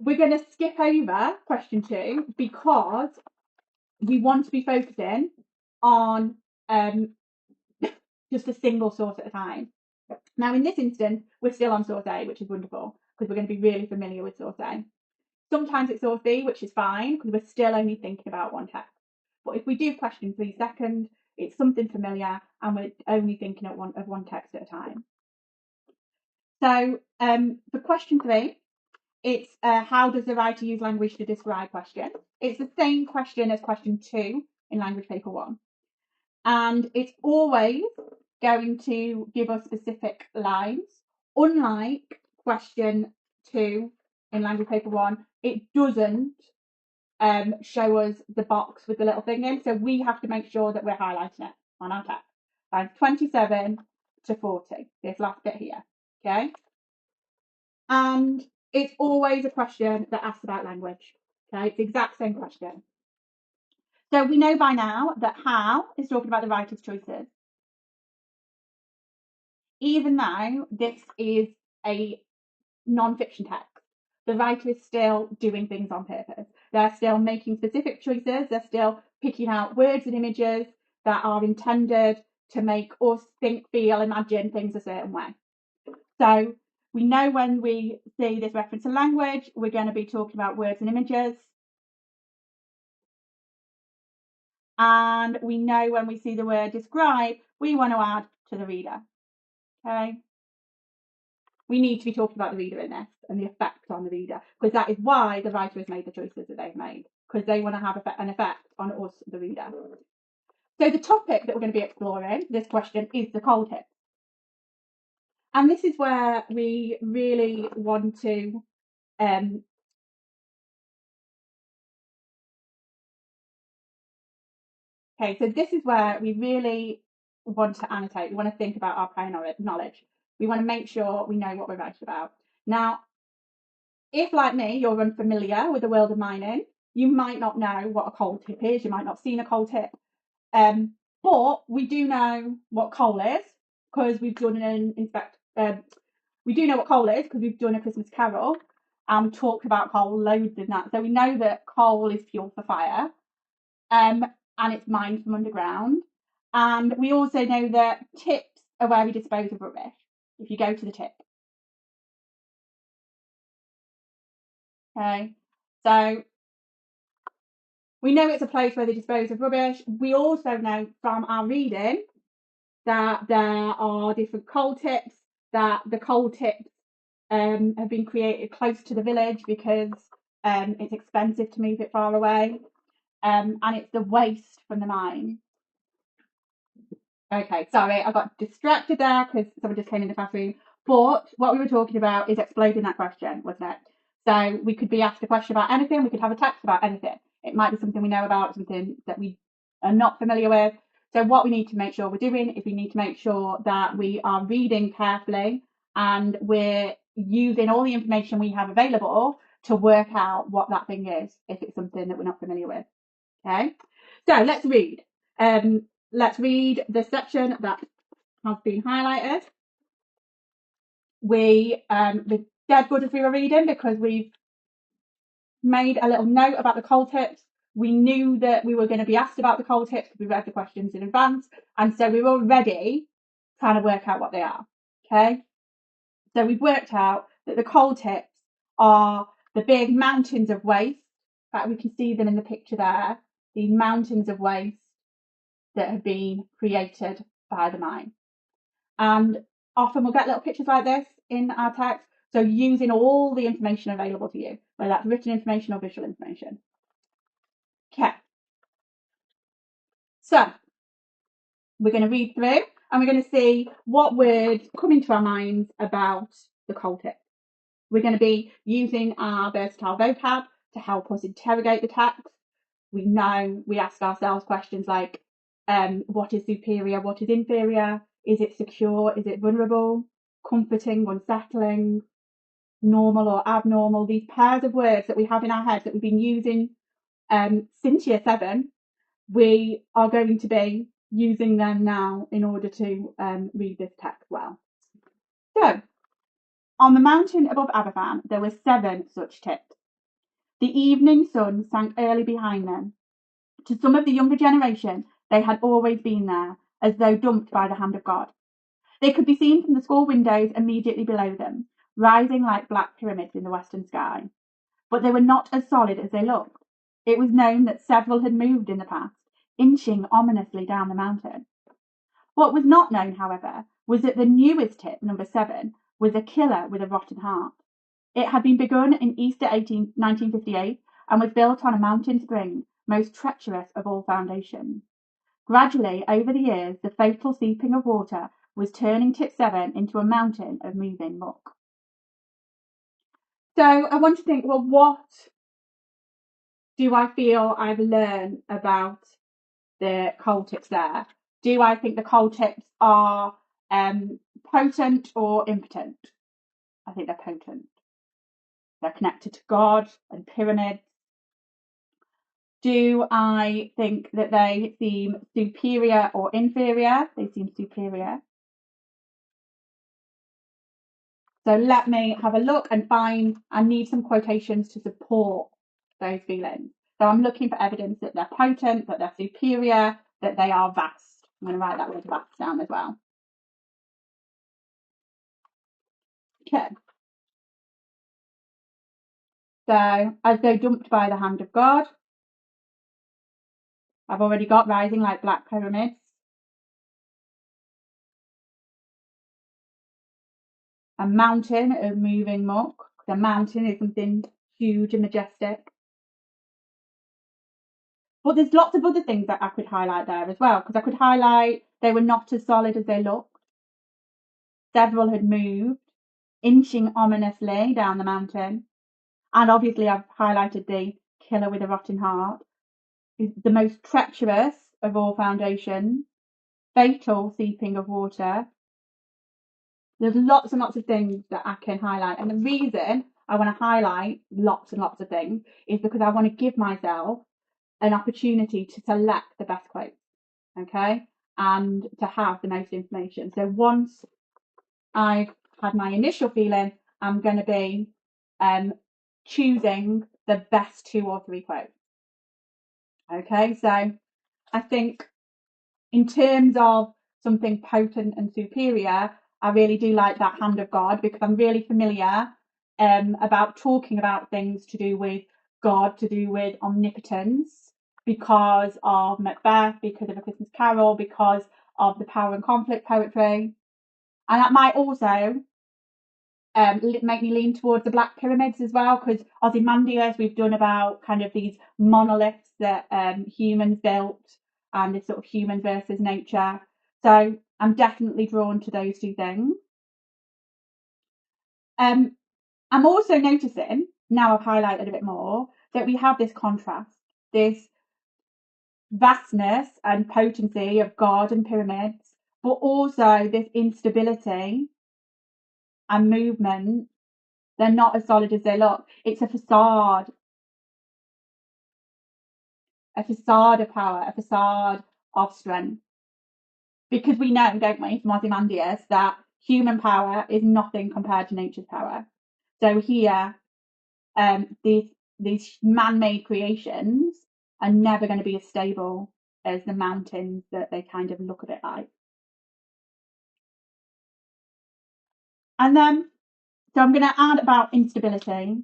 we're going to skip over question 2 because we want to be focusing on just a single source at a time. Now, in this instance, we're still on source A, which is wonderful because we're going to be really familiar with source A. Sometimes it's source B, which is fine because we're still only thinking about one text. But if we do question 3 seconds, it's something familiar and we're only thinking of one text at a time. So for question 3, it's how does the writer use language to describe question? It's the same question as question 2 in language paper 1. And it's always going to give us specific lines. Unlike question 2 in language paper 1, it doesn't show us the box with the little thing in. So we have to make sure that we're highlighting it on our text. Lines 27 to 40, this last bit here, okay? And it's always a question that asks about language, okay? It's the exact same question. So we know by now that how is talking about the writer's choices. Even though this is a non-fiction text, the writer is still doing things on purpose. They're still making specific choices. They're still picking out words and images that are intended to make us think, feel, imagine things a certain way. So we know when we see this reference to language, we're going to be talking about words and images. And we know when we see the word describe, we want to add to the reader. Okay. We need to be talking about the reader in this and the effect on the reader, because that is why the writer has made the choices that they've made, because they want to have an effect on us, the reader. So the topic that we're going to be exploring, this question, is the cold tip. And this is where we really want to okay, so this is where we really want to annotate. We want to think about our prior knowledge. We want to make sure we know what we're writing about. Now, if, like me, you're unfamiliar with the world of mining, you might not know what a coal tip is. You might not have seen a coal tip. But we do know what coal is because we've done we do know what coal is because we've done a Christmas Carol and we talked about coal loads in that. So we know that coal is fuel for fire. And it's mined from underground. And we also know that tips are where we dispose of rubbish. If you go to the tip. Okay, so we know it's a place where they dispose of rubbish. We also know from our reading that there are different coal tips, that the coal tips have been created close to the village because it's expensive to move it far away. And it's the waste from the mine. Okay, sorry, I got distracted there because someone just came in the bathroom. But what we were talking about is exploding that question, wasn't it? So we could be asked a question about anything. We could have a text about anything. It might be something we know about, something that we are not familiar with. So what we need to make sure we're doing is we need to make sure that we are reading carefully and we're using all the information we have available to work out what that thing is, if it's something that we're not familiar with. Okay, so let's read. Let's read the section that has been highlighted. We're dead good as we were reading because we've made a little note about the coal tips. We knew that we were going to be asked about the coal tips because we read the questions in advance. And so we're already trying to work out what they are. Okay. So we've worked out that the coal tips are the big mountains of waste. In fact, we can see them in the picture there. These mountains of waste that have been created by the mine. And often we'll get little pictures like this in our text. So using all the information available to you, whether that's written information or visual information. Okay. So we're going to read through and we're going to see what words come into our minds about the coal tip. We're going to be using our versatile vocab to help us interrogate the text. We know we ask ourselves questions like, what is superior? What is inferior? Is it secure? Is it vulnerable? Comforting, unsettling, normal or abnormal? These pairs of words that we have in our heads that we've been using since year 7, we are going to be using them now in order to read this text well. So, on the mountain above Aberfan, there were 7 such tips, The evening sun sank early behind them. To some of the younger generation, they had always been there, as though dumped by the hand of God. They could be seen from the school windows immediately below them, rising like black pyramids in the western sky. But they were not as solid as they looked. It was known that several had moved in the past, inching ominously down the mountain. What was not known, however, was that the newest tip, number 7, was a killer with a rotten heart. It had been begun in Easter 1958 and was built on a mountain spring, most treacherous of all foundations. Gradually, over the years, the fatal seeping of water was turning tip 7 into a mountain of moving muck. So I want to think, well, what do I feel I've learned about the coal tips there? Do I think the coal tips are potent or impotent? I think they're potent. They're connected to God and pyramids. Do I think that they seem superior or inferior? They seem superior. So let me have a look and I need some quotations to support those feelings. So I'm looking for evidence that they're potent, that they're superior, that they are vast. I'm going to write that word vast down as well. Okay. So, as though dumped by the hand of God. I've already got rising like black pyramids. A mountain of moving muck. The mountain is something huge and majestic. But there's lots of other things that I could highlight there as well, because I could highlight they were not as solid as they looked. Several had moved, inching ominously down the mountain. And obviously I've highlighted the killer with a rotten heart. The most treacherous of all foundations. Fatal seeping of water. There's lots and lots of things that I can highlight. And the reason I want to highlight lots and lots of things is because I want to give myself an opportunity to select the best quotes, okay? And to have the most information. So once I've had my initial feeling, I'm going to be choosing the best 2 or 3 quotes. Okay, so I think in terms of something potent and superior, I really do like that hand of God, because I'm really familiar about talking about things to do with God, to do with omnipotence, because of Macbeth, because of A Christmas Carol, because of the power and conflict poetry. And that might also make me lean towards the Black Pyramids as well, because Ozymandias we've done about kind of these monoliths that humans built, and this sort of human versus nature. So I'm definitely drawn to those 2 things. I'm also noticing, now I've highlighted a bit more, that we have this contrast, this vastness and potency of God and pyramids, but also this instability and movement. They're not as solid as they look. It's a facade of power, a facade of strength. Because we know, don't we, from Ozymandias, that human power is nothing compared to nature's power. So here, these man-made creations are never going to be as stable as the mountains that they kind of look a bit like. And then, so I'm going to add about instability.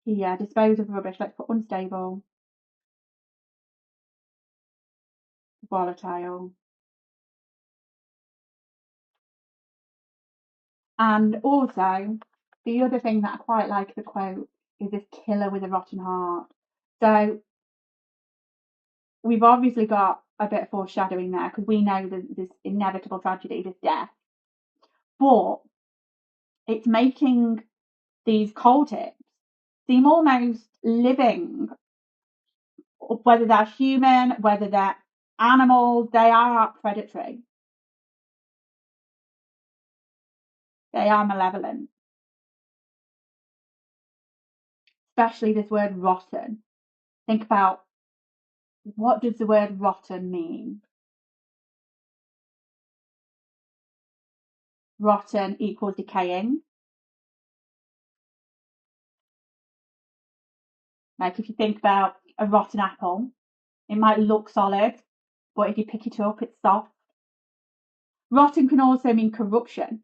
Here, dispose of rubbish. Let's put unstable, volatile. And also, the other thing that I quite like the quote is this killer with a rotten heart. So we've obviously got a bit of foreshadowing there, because we know that this inevitable tragedy, this death. But it's making these coal tips seem almost living, whether they're human, whether they're animals, they are predatory. They are malevolent. Especially this word rotten. Think about, what does the word rotten mean? Rotten equals decaying. Like if you think about a rotten apple, it might look solid, but if you pick it up, it's soft. Rotten can also mean corruption.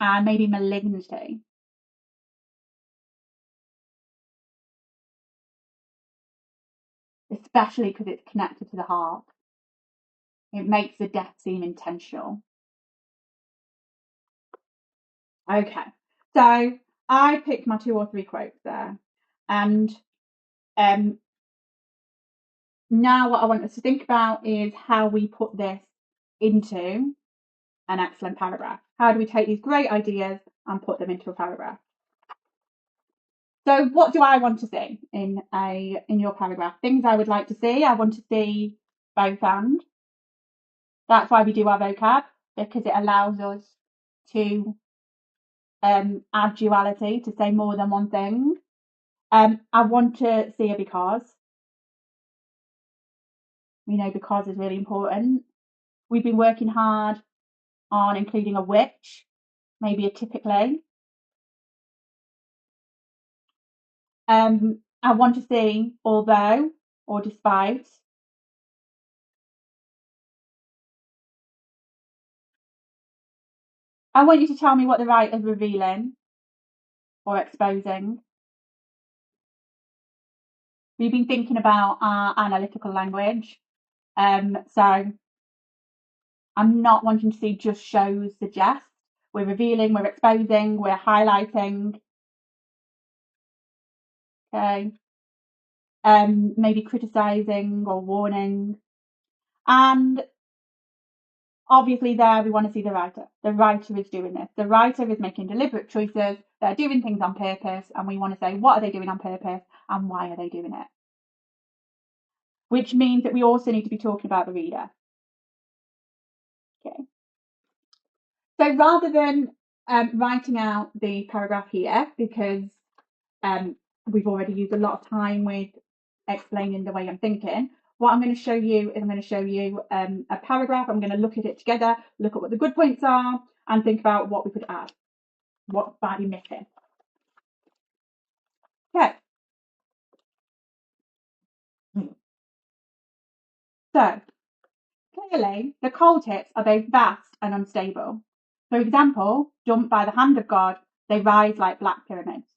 And maybe malignity. Especially because it's connected to the heart. It makes the death seem intentional. Okay, so I picked my 2 or 3 quotes there, and now what I want us to think about is how we put this into an excellent paragraph. How do we take these great ideas and put them into a paragraph? So what do I want to see in your paragraph? Things I would like to see. I want to see both and. That's why we do our vocab, because it allows us to add duality, to say more than one thing. I want to see a because. We know because is really important. We've been working hard on including a which, maybe a typically. I want to see although or despite. I want you to tell me what the right is revealing or exposing. We've been thinking about our analytical language. So I'm not wanting to see just shows suggest. We're revealing, we're exposing, we're highlighting. Okay. Maybe criticizing or warning. And obviously there we want to see the writer. The writer is doing this. The writer is making deliberate choices. They're doing things on purpose, and we want to say what are they doing on purpose and why are they doing it? Which means that we also need to be talking about the reader. Okay. So rather than writing out the paragraph here, because we've already used a lot of time with explaining the way I'm thinking, what I'm going to show you is I'm going to show you a paragraph. I'm going to look at it together, look at what the good points are, and think about what we could add, what might be missing. Okay. So clearly, the coal tips are both vast and unstable. For example, dumped by the hand of God, they rise like black pyramids.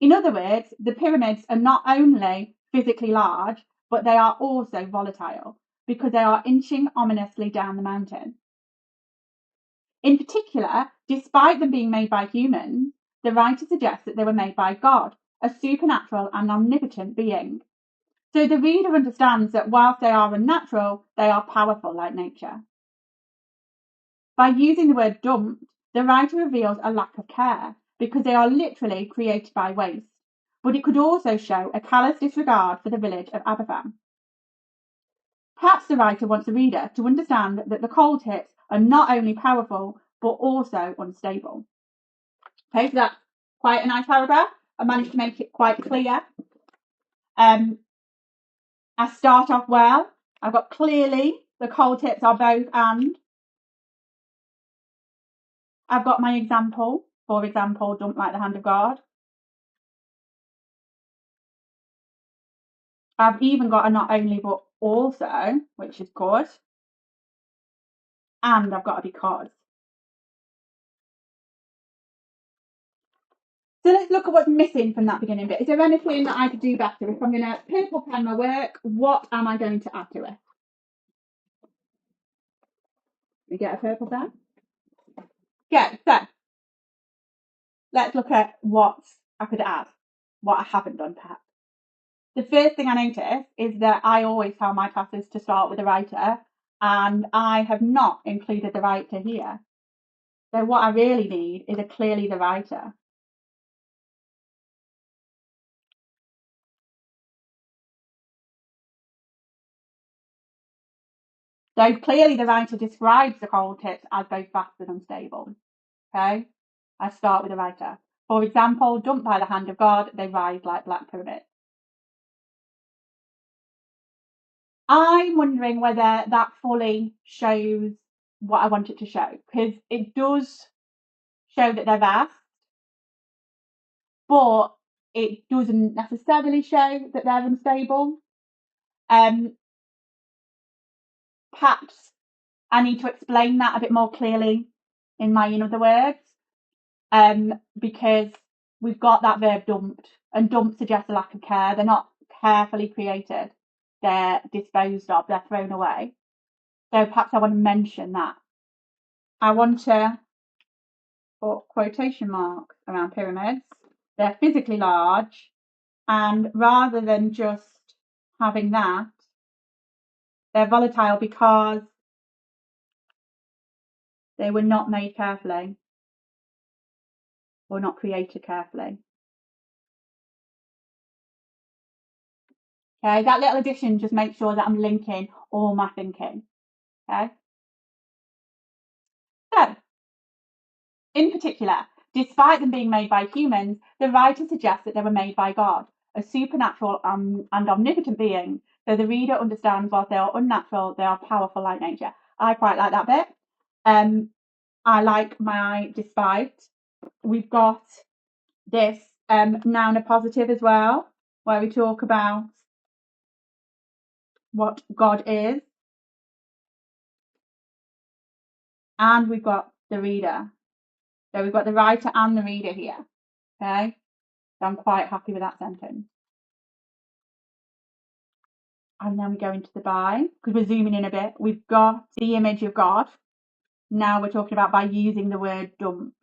In other words, the pyramids are not only physically large, but they are also volatile because they are inching ominously down the mountain. In particular, despite them being made by humans, the writer suggests that they were made by God, a supernatural and omnipotent being. So the reader understands that whilst they are unnatural, they are powerful like nature. By using the word dumped, the writer reveals a lack of care because they are literally created by waste. But it could also show a callous disregard for the village of Aberfan. Perhaps the writer wants the reader to understand that the coal tips are not only powerful, but also unstable. Okay, so that's quite a nice paragraph. I managed to make it quite clear. I start off well. I've got clearly the coal tips are both and. I've got my example, for example, dumped like the hand of God. I've even got a not only but also, which is good. And I've got a because. So let's look at what's missing from that beginning bit. Is there anything that I could do better? If I'm going to purple pen my work, what am I going to add to it? We get a purple pen? Yeah, so let's look at what I could add, what I haven't done perhaps. The first thing I notice is that I always tell my classes to start with the writer, and I have not included the writer here. So what I really need is a clearly the writer. So clearly the writer describes the coal tips as both fast and unstable. Okay, I start with the writer. For example, dumped by the hand of God, they rise like black pyramids. I'm wondering whether that fully shows what I want it to show, because it does show that they're vast, but it doesn't necessarily show that they're unstable. Perhaps I need to explain that a bit more clearly in my in other words, because we've got that verb dumped, and dump suggests a lack of care. They're not carefully created. They're disposed of. They're thrown away. So perhaps I want to mention that. I want to put quotation marks around pyramids. They're physically large, and rather than just having that, they're volatile because they were not made carefully or not created carefully. Okay, that little addition just makes sure that I'm linking all my thinking. Okay. So, in particular, despite them being made by humans, the writer suggests that they were made by God, a supernatural and omnipotent being. So the reader understands whilst they are unnatural, they are powerful like nature. I quite like that bit. I like my despite. We've got this noun appositive as well, where we talk about what God is. And we've got the reader. So we've got the writer and the reader here. Okay. So I'm quite happy with that sentence. And then we go into the by, because we're zooming in a bit. We've got the image of God. Now we're talking about by using the word dump.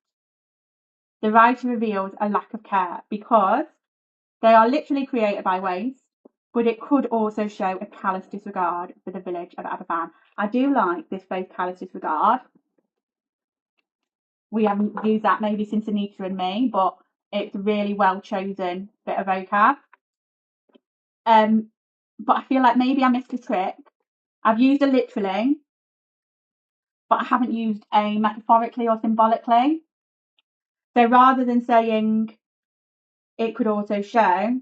The writer reveals a lack of care because they are literally created by waste, but it could also show a callous disregard for the village of Aberfan. I do like this phrase, callous disregard. We haven't used that maybe since Anita and me, but it's a really well chosen bit of vocab. But I feel like maybe I missed a trick. I've used a literally, but I haven't used a metaphorically or symbolically. So rather than saying it could also show,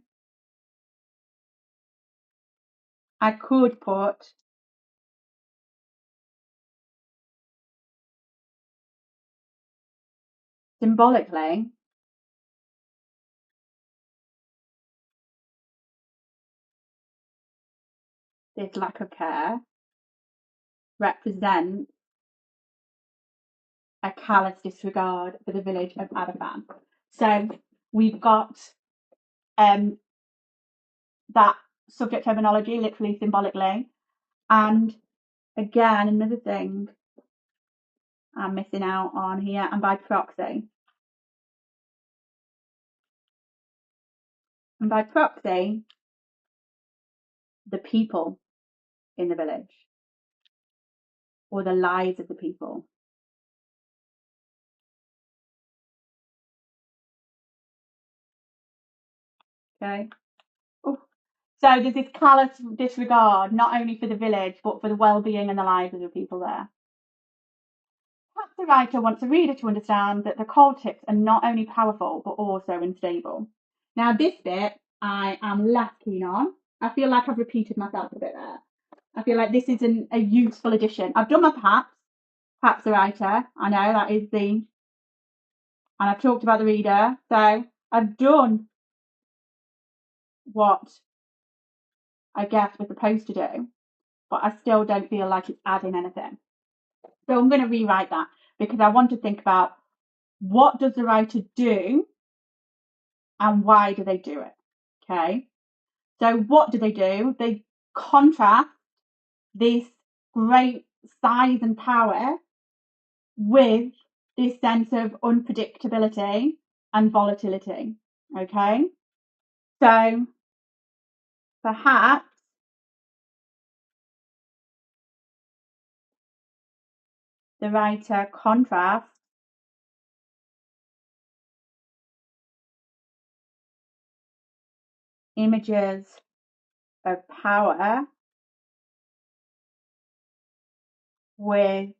I could put symbolically this lack of care represents a callous disregard for the village of Aberfan. So we've got that subject terminology, literally, symbolically. And again, another thing I'm missing out on here, and by proxy. And by proxy, the people in the village, or the lives of the people. Okay. Ooh. So there's this callous disregard, not only for the village, but for the well-being and the lives of the people there. Perhaps the writer wants the reader to understand that the cold tips are not only powerful, but also unstable. Now, this bit I am less keen on. I feel like I've repeated myself a bit there. I feel like this isn't a useful addition. I've done my perhaps the writer. I know that is and I've talked about the reader. So I've done what I guess we're supposed to do, but I still don't feel like it's adding anything. So I'm going to rewrite that because I want to think about what does the writer do and why do they do it? Okay. So what do? They contrast this great size and power with this sense of unpredictability and volatility. Okay. So perhaps the writer contrasts images of power with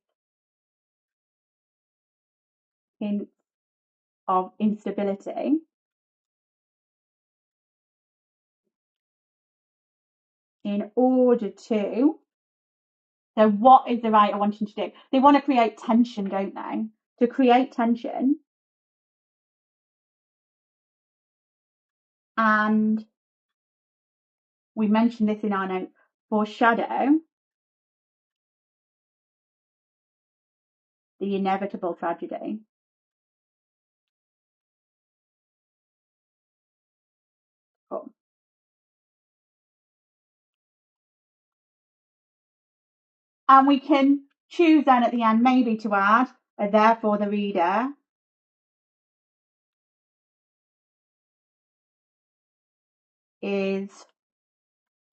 hints of instability in order to. So what is the writer wanting to do? They want to create tension, don't they? To create tension, And we mentioned this in our note, foreshadow the inevitable tragedy. Cool. And we can choose then at the end maybe to add, therefore the reader is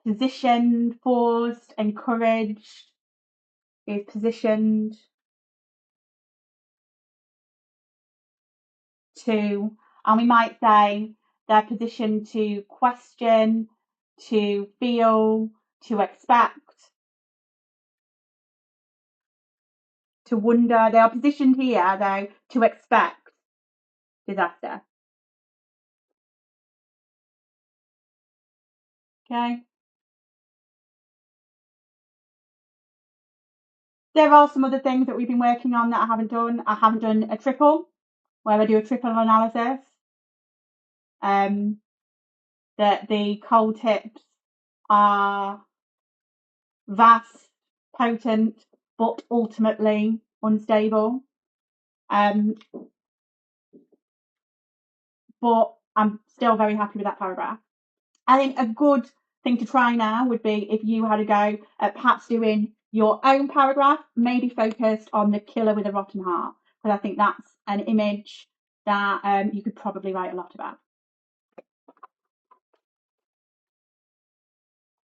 positioned, forced, encouraged, is positioned to, and we might say they're positioned to question, to feel, to expect, to wonder. They are positioned here, though, to expect disaster. Okay. There are some other things that we've been working on that I haven't done. I haven't done a triple, where I do a triple analysis. That the cold tips are vast, potent, but ultimately unstable. But I'm still very happy with that paragraph. I think a good thing to try now would be if you had a go at perhaps doing your own paragraph, maybe focused on the killer with a rotten heart, because I think that's an image that you could probably write a lot about.